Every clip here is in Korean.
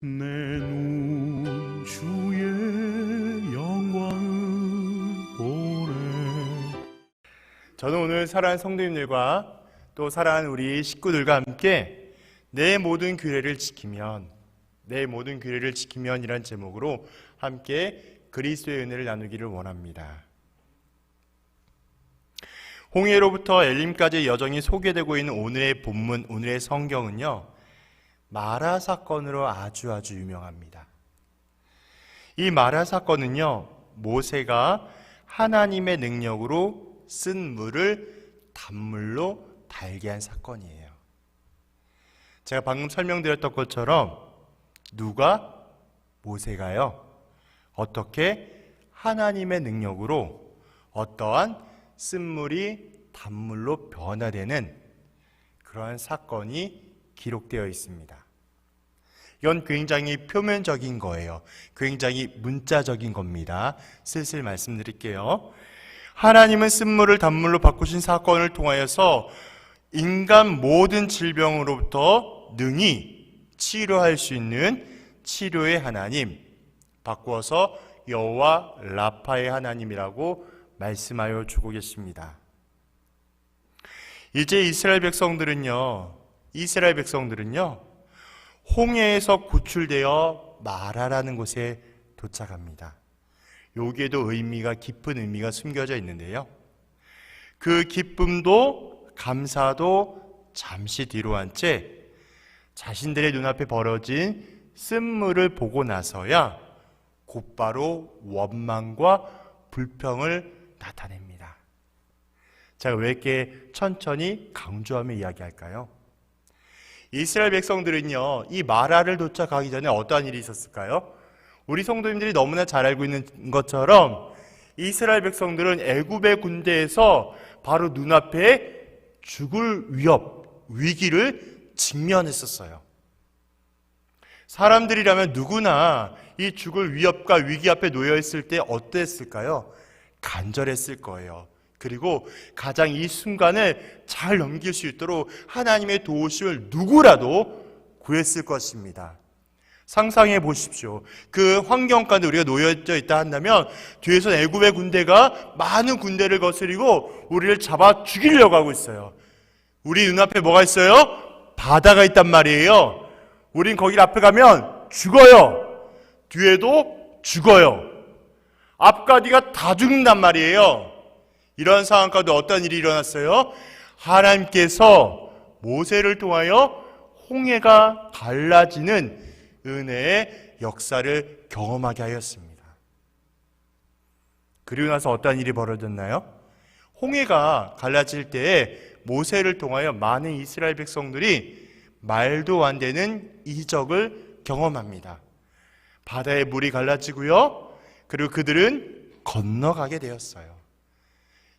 내 눈 주의 영광을 보래. 저는 오늘 사랑하는 성도님들과 또 사랑하는 우리 식구들과 함께 내 모든 규례를 지키면 이란 제목으로 함께 그리스도의 은혜를 나누기를 원합니다. 홍해로부터 엘림까지의 여정이 소개되고 있는 오늘의 본문, 오늘의 성경은요, 마라 사건으로 아주 유명합니다. 이 마라 사건은요, 모세가 하나님의 능력으로 쓴 물을 단물로 달게 한 사건이에요. 제가 방금 설명드렸던 것처럼 누가? 모세가요, 어떻게 하나님의 능력으로 어떠한 쓴물이 단물로 변화되는 그러한 사건이 기록되어 있습니다. 이건 굉장히 표면적인 거예요. 굉장히 문자적인 겁니다. 슬슬 말씀드릴게요. 하나님은 쓴물을 단물로 바꾸신 사건을 통하여서 인간 모든 질병으로부터 능히 치료할 수 있는 치료의 하나님, 바꾸어서 여호와 라파의 하나님이라고 말씀하여 주고 계십니다. 이제 이스라엘 백성들은요, 홍해에서 구출되어 마라라는 곳에 도착합니다. 여기에도 깊은 의미가 숨겨져 있는데요, 그 기쁨도 감사도 잠시 뒤로 한 채 자신들의 눈앞에 벌어진 쓴물을 보고 나서야 곧바로 원망과 불평을 나타냅니다. 제가 왜 이렇게 천천히 강조하며 이야기할까요? 이스라엘 백성들은요, 이 마라를 도착하기 전에 어떠한 일이 있었을까요? 우리 성도님들이 너무나 잘 알고 있는 것처럼 이스라엘 백성들은 애굽의 군대에서 바로 눈앞에 죽을 위기를 직면했었어요. 사람들이라면 누구나 이 죽을 위협과 위기 앞에 놓여 있을 때 어땠을까요? 간절했을 거예요. 그리고 가장 이 순간을 잘 넘길 수 있도록 하나님의 도우심을 누구라도 구했을 것입니다. 상상해 보십시오. 그 환경 가운데 우리가 놓여져 있다 한다면 뒤에서 애굽의 군대가 많은 군대를 거스리고 우리를 잡아 죽이려고 하고 있어요. 우리 눈앞에 뭐가 있어요? 바다가 있단 말이에요. 우린 거기 앞에 가면 죽어요. 뒤에도 죽어요. 앞과 뒤가 다 죽는단 말이에요. 이런 상황 가운데 어떤 일이 일어났어요? 하나님께서 모세를 통하여 홍해가 갈라지는 은혜의 역사를 경험하게 하였습니다. 그리고 나서 어떤 일이 벌어졌나요? 홍해가 갈라질 때에 모세를 통하여 많은 이스라엘 백성들이 말도 안 되는 이적을 경험합니다. 바다의 물이 갈라지고요, 그리고 그들은 건너가게 되었어요.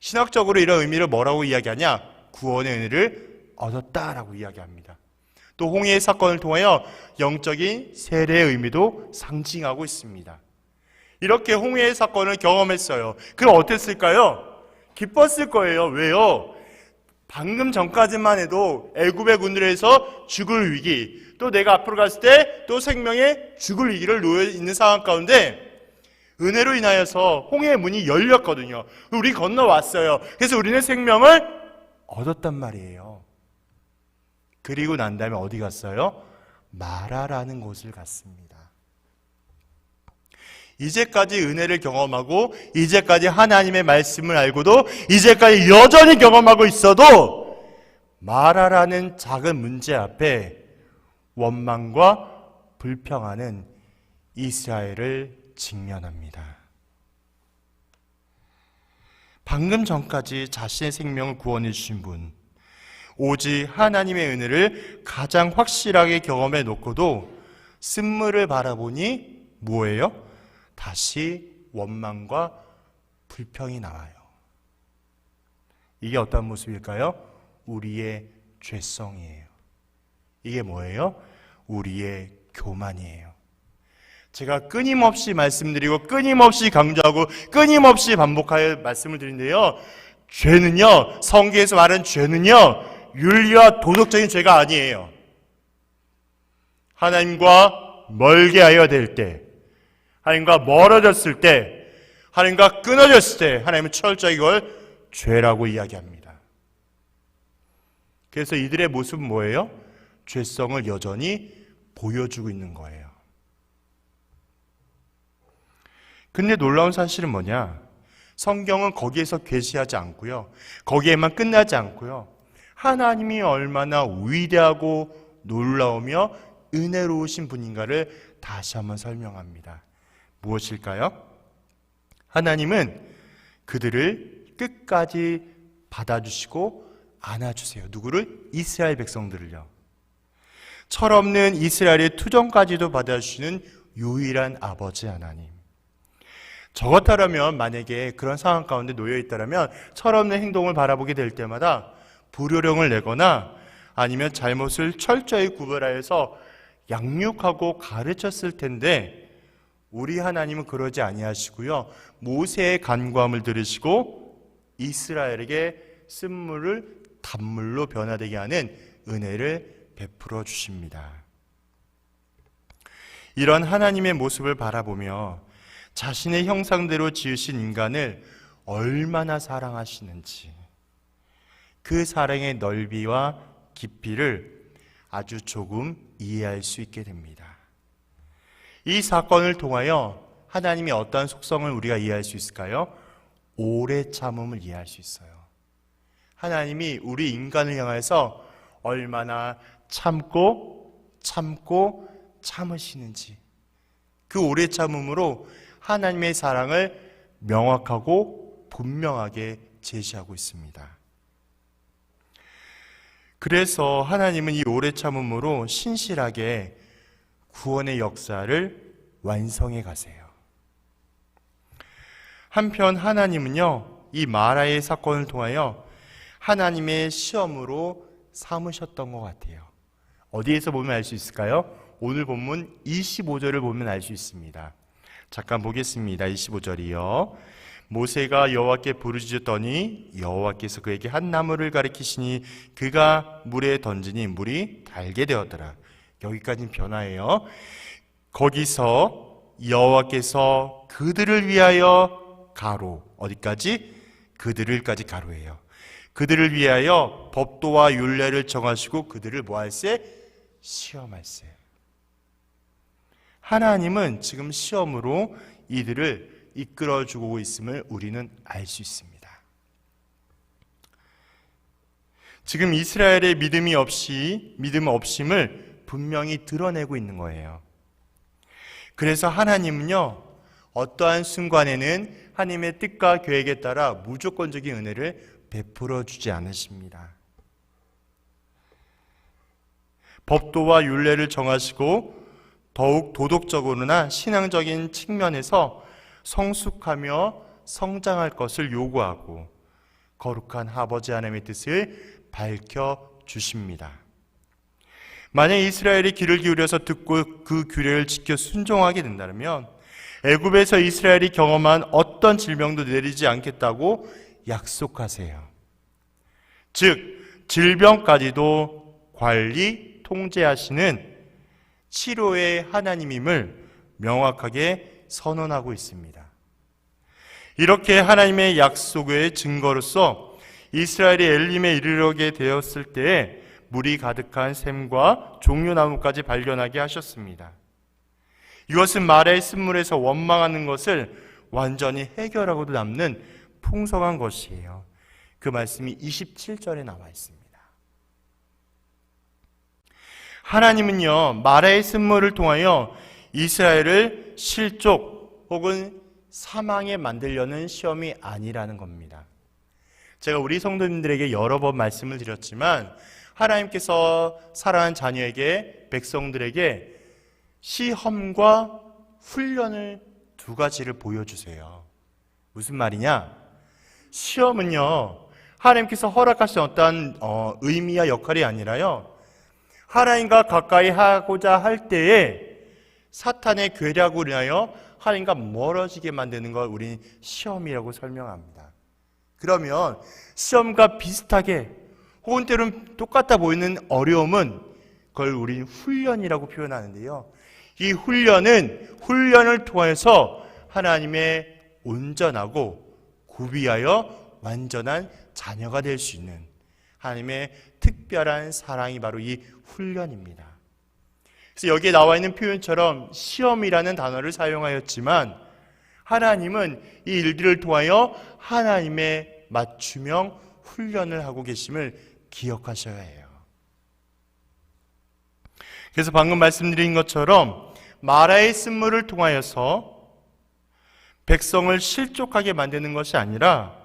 신학적으로 이런 의미를 뭐라고 이야기하냐? 구원의 은혜를 얻었다라고 이야기합니다. 또 홍해의 사건을 통하여 영적인 세례의 의미도 상징하고 있습니다. 이렇게 홍해의 사건을 경험했어요. 그럼 어땠을까요? 기뻤을 거예요. 왜요? 방금 전까지만 해도 애굽의 군대에서 죽을 위기, 또 내가 앞으로 갔을 때 또 생명의 죽을 위기를 놓여 있는 상황 가운데 은혜로 인하여서 홍해의 문이 열렸거든요. 우리 건너왔어요. 그래서 우리는 생명을 얻었단 말이에요. 그리고 난 다음에 어디 갔어요? 마라라는 곳을 갔습니다. 이제까지 은혜를 경험하고 이제까지 하나님의 말씀을 알고도 이제까지 여전히 경험하고 있어도 마라라는 작은 문제 앞에 원망과 불평하는 이스라엘을 직면합니다. 방금 전까지 자신의 생명을 구원해 주신 분, 오직 하나님의 은혜를 가장 확실하게 경험해 놓고도 쓴물을 바라보니 뭐예요? 다시 원망과 불평이 나와요. 이게 어떤 모습일까요? 우리의 죄성이에요. 이게 뭐예요? 우리의 교만이에요. 제가 끊임없이 말씀드리고 끊임없이 강조하고 끊임없이 반복하여 말씀을 드리는데요, 죄는요, 성경에서 말하는 죄는요, 윤리와 도덕적인 죄가 아니에요. 하나님과 멀게 하여 될 때, 하나님과 멀어졌을 때, 하나님과 끊어졌을 때 하나님은 철저히 이걸 죄라고 이야기합니다. 그래서 이들의 모습은 뭐예요? 죄성을 여전히 보여주고 있는 거예요. 근데 놀라운 사실은 뭐냐? 성경은 거기에서 계시하지 않고요, 거기에만 끝나지 않고요, 하나님이 얼마나 위대하고 놀라우며 은혜로우신 분인가를 다시 한번 설명합니다. 무엇일까요? 하나님은 그들을 끝까지 받아주시고 안아주세요. 누구를? 이스라엘 백성들을요. 철없는 이스라엘의 투정까지도 받아주시는 유일한 아버지 하나님. 저 같다라면, 만약에 그런 상황 가운데 놓여 있다라면 철없는 행동을 바라보게 될 때마다 불효령을 내거나 아니면 잘못을 철저히 구별하여서 양육하고 가르쳤을 텐데, 우리 하나님은 그러지 아니하시고요, 모세의 간구함을 들으시고 이스라엘에게 쓴물을 단물로 변화되게 하는 은혜를 베풀어 주십니다. 이런 하나님의 모습을 바라보며 자신의 형상대로 지으신 인간을 얼마나 사랑하시는지, 그 사랑의 넓이와 깊이를 아주 조금 이해할 수 있게 됩니다. 이 사건을 통하여 하나님이 어떠한 속성을 우리가 이해할 수 있을까요? 오래 참음을 이해할 수 있어요. 하나님이 우리 인간을 향해서 얼마나 참고 참으시는지, 그 오래 참음으로 하나님의 사랑을 명확하고 분명하게 제시하고 있습니다. 그래서 하나님은 이 오래 참음으로 신실하게 구원의 역사를 완성해 가세요. 한편 하나님은요, 이 마라의 사건을 통하여 하나님의 시험으로 삼으셨던 것 같아요. 어디에서 보면 알 수 있을까요? 오늘 본문 25절을 보면 알 수 있습니다. 잠깐 보겠습니다. 25절이요. 모세가 여호와께 부르짖었더니 여호와께서 그에게 한 나무를 가리키시니 그가 물에 던지니 물이 달게 되었더라. 여기까지는 변화예요. 거기서 여호와께서 그들을 위하여 가로, 어디까지? 그들을까지 가로예요. 그들을 위하여 법도와 율례를 정하시고 그들을 뭐할세? 시험할세. 하나님은 지금 시험으로 이들을 이끌어주고 있음을 우리는 알 수 있습니다. 지금 이스라엘의 믿음 없임을 분명히 드러내고 있는 거예요. 그래서 하나님은요, 어떠한 순간에는 하나님의 뜻과 계획에 따라 무조건적인 은혜를 베풀어 주지 않으십니다. 법도와 율례를 정하시고 더욱 도덕적으로나 신앙적인 측면에서 성숙하며 성장할 것을 요구하고 거룩한 아버지 하나님의 뜻을 밝혀주십니다. 만약 이스라엘이 귀를 기울여서 듣고 그 규례를 지켜 순종하게 된다면 애굽에서 이스라엘이 경험한 어떤 질병도 내리지 않겠다고 약속하세요. 즉 질병까지도 관리, 통제하시는 치료의 하나님임을 명확하게 선언하고 있습니다. 이렇게 하나님의 약속의 증거로서 이스라엘이 엘림에 이르게 되었을 때에 물이 가득한 샘과 종려나무까지 발견하게 하셨습니다. 이것은 말의 쓴물에서 원망하는 것을 완전히 해결하고도 남는 풍성한 것이에요. 그 말씀이 27절에 나와 있습니다. 하나님은요, 마라의 쓴물을 통하여 이스라엘을 실족 혹은 사망에 만들려는 시험이 아니라는 겁니다. 제가 우리 성도님들에게 여러 번 말씀을 드렸지만 하나님께서 사랑하는 자녀에게, 백성들에게 시험과 훈련을 두 가지를 보여주세요. 무슨 말이냐? 시험은요, 하나님께서 허락하신 어떤 의미와 역할이 아니라요, 하나님과 가까이 하고자 할 때에 사탄의 괴략으로 인하여 하나님과 멀어지게 만드는 걸 우리는 시험이라고 설명합니다. 그러면 시험과 비슷하게 혹은 때로는 똑같아 보이는 어려움은 그걸 우리는 훈련이라고 표현하는데요, 이 훈련을 통해서 하나님의 온전하고 구비하여 완전한 자녀가 될 수 있는 하나님의 특별한 사랑이 바로 이 훈련입니다. 그래서 여기에 나와 있는 표현처럼 시험이라는 단어를 사용하였지만 하나님은 이 일들을 통하여 하나님의 맞춤형 훈련을 하고 계심을 기억하셔야 해요. 그래서 방금 말씀드린 것처럼 마라의 쓴물을 통하여서 백성을 실족하게 만드는 것이 아니라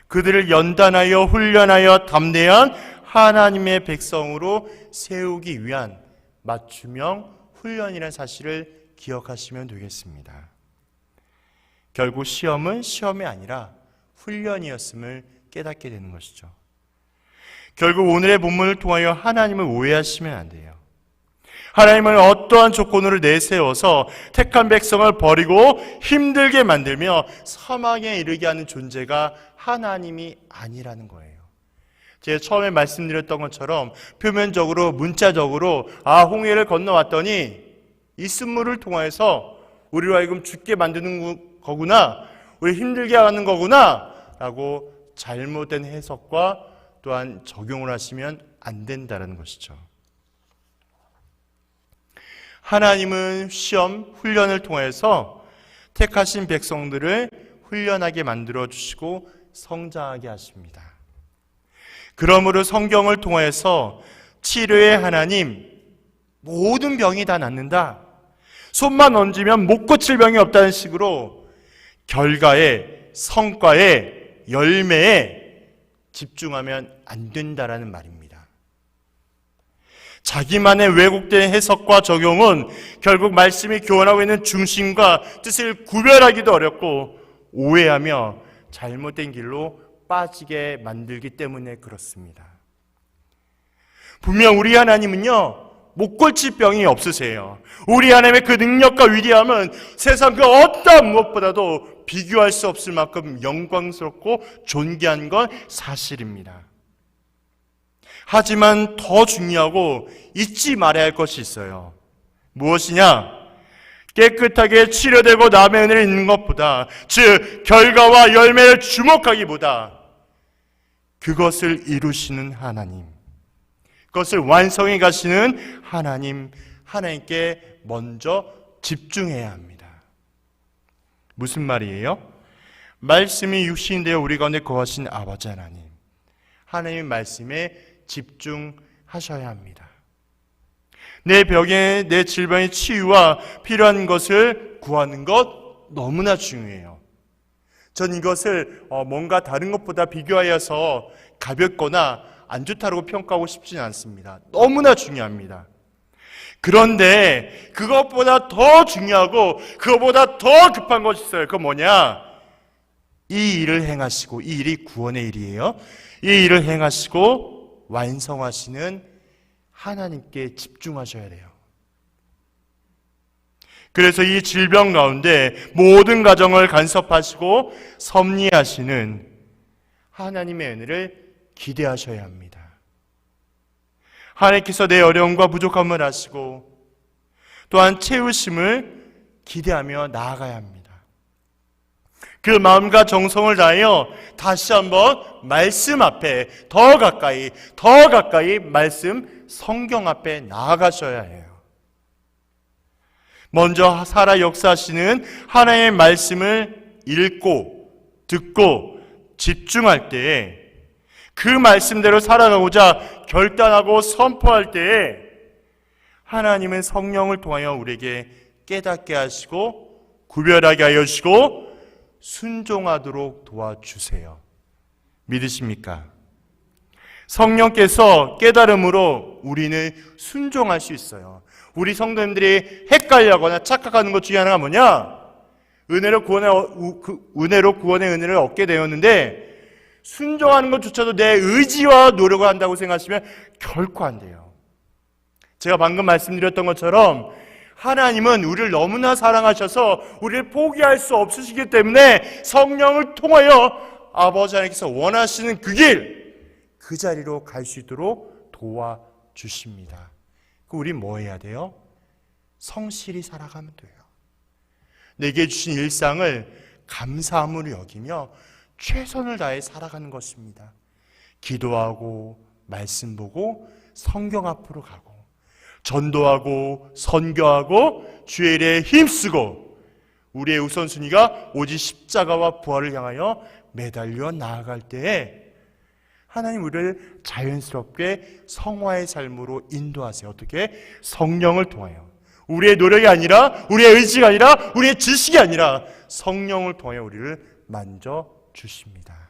그들을 연단하여 훈련하여 담대한 하나님의 백성으로 세우기 위한 맞춤형 훈련이라는 사실을 기억하시면 되겠습니다. 결국 시험은 시험이 아니라 훈련이었음을 깨닫게 되는 것이죠. 결국 오늘의 본문을 통하여 하나님을 오해하시면 안 돼요. 하나님은 어떠한 조건으로 내세워서 택한 백성을 버리고 힘들게 만들며 사망에 이르게 하는 존재가 하나님이 아니라는 거예요. 제가 처음에 말씀드렸던 것처럼 표면적으로 문자적으로 홍해를 건너왔더니 이 쓴물을 통해서 우리로 하여금 죽게 만드는 거구나, 우리 힘들게 하는 거구나 라고 잘못된 해석과 또한 적용을 하시면 안 된다는 것이죠. 하나님은 시험, 훈련을 통해서 택하신 백성들을 훈련하게 만들어주시고 성장하게 하십니다. 그러므로 성경을 통해서 치료의 하나님, 모든 병이 다 낫는다, 손만 얹으면 못 고칠 병이 없다는 식으로 결과에, 성과에, 열매에 집중하면 안 된다라는 말입니다. 자기만의 왜곡된 해석과 적용은 결국 말씀이 교환하고 있는 중심과 뜻을 구별하기도 어렵고 오해하며 잘못된 길로 빠지게 만들기 때문에 그렇습니다. 분명 우리 하나님은요, 못 고칠 병이 없으세요. 우리 하나님의 그 능력과 위대함은 세상 그 어떤 무엇보다도 비교할 수 없을 만큼 영광스럽고 존귀한 건 사실입니다. 하지만 더 중요하고 잊지 말아야 할 것이 있어요. 무엇이냐? 깨끗하게 치료되고 남의 은혜를 있는 것보다, 즉 결과와 열매를 주목하기보다 그것을 이루시는 하나님, 그것을 완성해 가시는 하나님께 먼저 집중해야 합니다. 무슨 말이에요? 말씀이 육신이 되어 우리 가운데 거하신 아버지 하나님의 말씀에 집중하셔야 합니다. 내 병에, 내 질병의 치유와 필요한 것을 구하는 것 너무나 중요해요. 전 이것을 뭔가 다른 것보다 비교하여서 가볍거나 안 좋다고 평가하고 싶지는 않습니다. 너무나 중요합니다. 그런데 그것보다 더 중요하고 그것보다 더 급한 것이 있어요. 그건 뭐냐? 이 일을 행하시고, 이 일이 구원의 일이에요. 이 일을 행하시고 완성하시는 하나님께 집중하셔야 돼요. 그래서 이 질병 가운데 모든 가정을 간섭하시고 섭리하시는 하나님의 은혜를 기대하셔야 합니다. 하나님께서 내 어려움과 부족함을 아시고 또한 채우심을 기대하며 나아가야 합니다. 그 마음과 정성을 다하여 다시 한번 말씀 앞에 더 가까이 말씀 성경 앞에 나아가셔야 해요. 먼저 살아 역사하시는 하나님의 말씀을 읽고 듣고 집중할 때에, 그 말씀대로 살아가고자 결단하고 선포할 때에 하나님은 성령을 통하여 우리에게 깨닫게 하시고 구별하게 하여 주시고 순종하도록 도와주세요. 믿으십니까? 성령께서 깨달음으로 우리는 순종할 수 있어요. 우리 성도님들이 헷갈려하거나 착각하는 것 중에 하나가 뭐냐? 은혜로 구원의 은혜를 얻게 되었는데 순종하는 것조차도 내 의지와 노력을 한다고 생각하시면 결코 안 돼요. 제가 방금 말씀드렸던 것처럼 하나님은 우리를 너무나 사랑하셔서 우리를 포기할 수 없으시기 때문에 성령을 통하여 아버지 하나님께서 원하시는 그 길, 그 자리로 갈 수 있도록 도와주십니다. 그럼 우리 뭐 해야 돼요? 성실히 살아가면 돼요. 내게 주신 일상을 감사함으로 여기며 최선을 다해 살아가는 것입니다. 기도하고 말씀 보고 성경 앞으로 가고 전도하고 선교하고 주의 일에 힘쓰고 우리의 우선순위가 오직 십자가와 부활을 향하여 매달려 나아갈 때에 하나님 우리를 자연스럽게 성화의 삶으로 인도하세요. 어떻게? 성령을 통하여. 우리의 노력이 아니라, 우리의 의지가 아니라, 우리의 지식이 아니라 성령을 통하여 우리를 만져주십니다.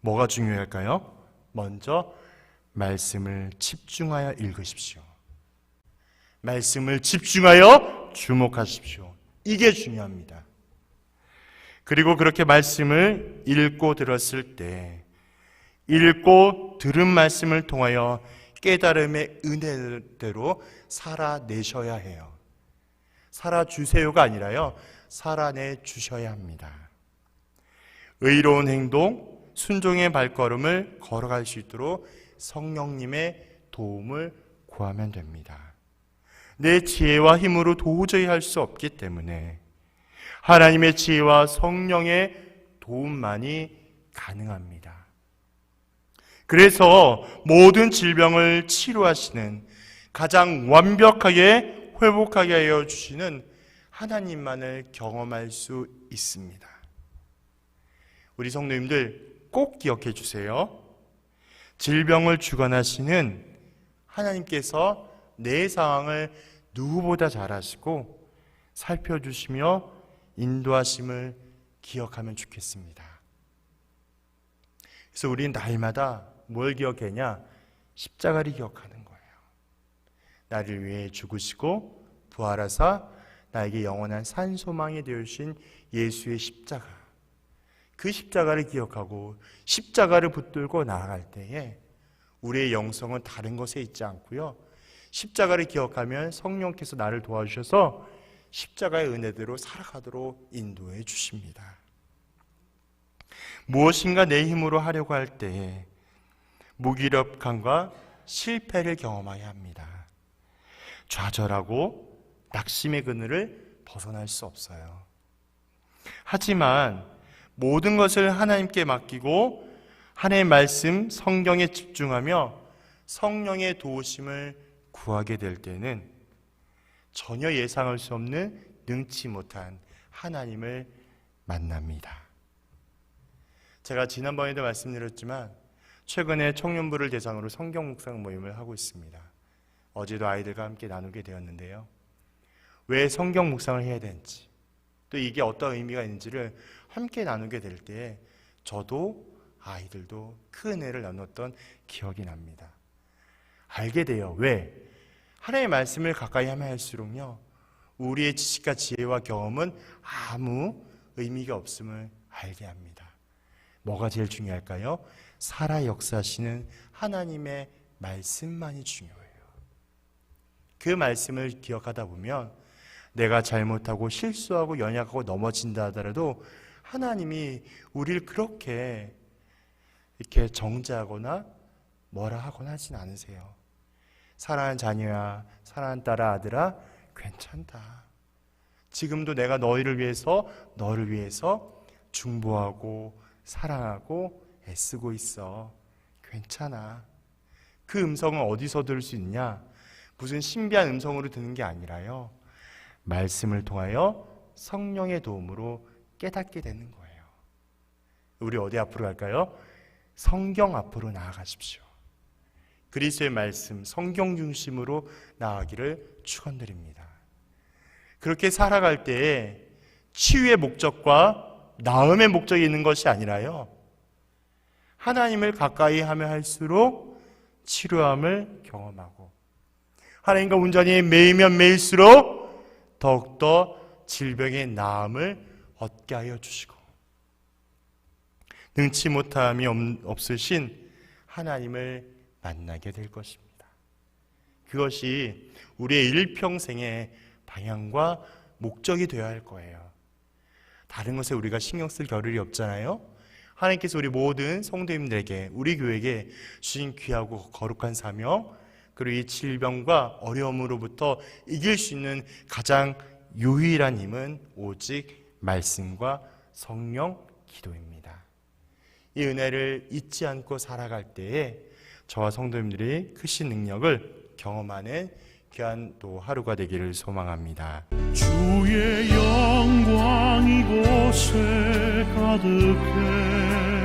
뭐가 중요할까요? 먼저 말씀을 집중하여 읽으십시오. 말씀을 집중하여 주목하십시오. 이게 중요합니다. 그리고 그렇게 말씀을 읽고 들었을 때 읽고 들은 말씀을 통하여 깨달음의 은혜대로 살아내셔야 해요. 살아주세요가 아니라요, 살아내주셔야 합니다. 의로운 행동, 순종의 발걸음을 걸어갈 수 있도록 성령님의 도움을 구하면 됩니다. 내 지혜와 힘으로 도저히 할 수 없기 때문에 하나님의 지혜와 성령의 도움만이 가능합니다. 그래서 모든 질병을 치료하시는, 가장 완벽하게 회복하게 하여 주시는 하나님만을 경험할 수 있습니다. 우리 성도님들 꼭 기억해 주세요. 질병을 주관하시는 하나님께서 내 상황을 누구보다 잘 아시고 살펴주시며 인도하심을 기억하면 좋겠습니다. 그래서 우리는 날마다 뭘 기억하냐? 십자가를 기억하는 거예요. 나를 위해 죽으시고 부활하사 나에게 영원한 산소망이 되어주신 예수의 십자가, 그 십자가를 기억하고 십자가를 붙들고 나아갈 때에 우리의 영성은 다른 것에 있지 않고요, 십자가를 기억하면 성령께서 나를 도와주셔서 십자가의 은혜대로 살아가도록 인도해 주십니다. 무엇인가 내 힘으로 하려고 할 때에 무기력함과 실패를 경험해야 합니다. 좌절하고 낙심의 그늘을 벗어날 수 없어요. 하지만 모든 것을 하나님께 맡기고 하나님의 말씀, 성경에 집중하며 성령의 도우심을 구하게 될 때는 전혀 예상할 수 없는 능치 못한 하나님을 만납니다. 제가 지난번에도 말씀드렸지만 최근에 청년부를 대상으로 성경 묵상 모임을 하고 있습니다. 어제도 아이들과 함께 나누게 되었는데요. 왜 성경 묵상을 해야 되는지, 또 이게 어떤 의미가 있는지를 함께 나누게 될 때 저도 아이들도 큰 은혜를 나눴던 기억이 납니다. 알게 돼요. 왜? 하나님의 말씀을 가까이 하면 할수록요, 우리의 지식과 지혜와 경험은 아무 의미가 없음을 알게 합니다. 뭐가 제일 중요할까요? 살아 역사하시는 하나님의 말씀만이 중요해요. 그 말씀을 기억하다 보면 내가 잘못하고 실수하고 연약하고 넘어진다 하더라도 하나님이 우리를 그렇게 이렇게 정죄하거나 뭐라 하거나 하진 않으세요. 사랑하는 자녀야, 사랑하는 딸아, 아들아, 괜찮다. 지금도 내가 너를 위해서 중보하고 사랑하고 애쓰고 있어. 괜찮아. 그 음성은 어디서 들을 수 있냐? 무슨 신비한 음성으로 듣는 게 아니라요, 말씀을 통하여 성령의 도움으로 깨닫게 되는 거예요. 우리 어디 앞으로 갈까요? 성경 앞으로 나아가십시오. 그리스도의 말씀, 성경 중심으로 나아가기를 축원드립니다. 그렇게 살아갈 때에 치유의 목적과 나음의 목적이 있는 것이 아니라요, 하나님을 가까이 하면 할수록 치료함을 경험하고 하나님과 온전히 매이면 매일수록 더욱더 질병의 나음을 얻게 하여 주시고 능치 못함이 없으신 하나님을 만나게 될 것입니다. 그것이 우리의 일평생의 방향과 목적이 되어야 할 거예요. 다른 것에 우리가 신경 쓸 겨를이 없잖아요. 하나님께서 우리 모든 성도님들에게, 우리 교회에게 주신 귀하고 거룩한 사명, 그리고 이 질병과 어려움으로부터 이길 수 있는 가장 유일한 힘은 오직 말씀과 성령 기도입니다. 이 은혜를 잊지 않고 살아갈 때에 저와 성도님들이 크신 능력을 경험하는 귀한 또 하루가 되기를 소망합니다. 주의 영광 이곳에 가득해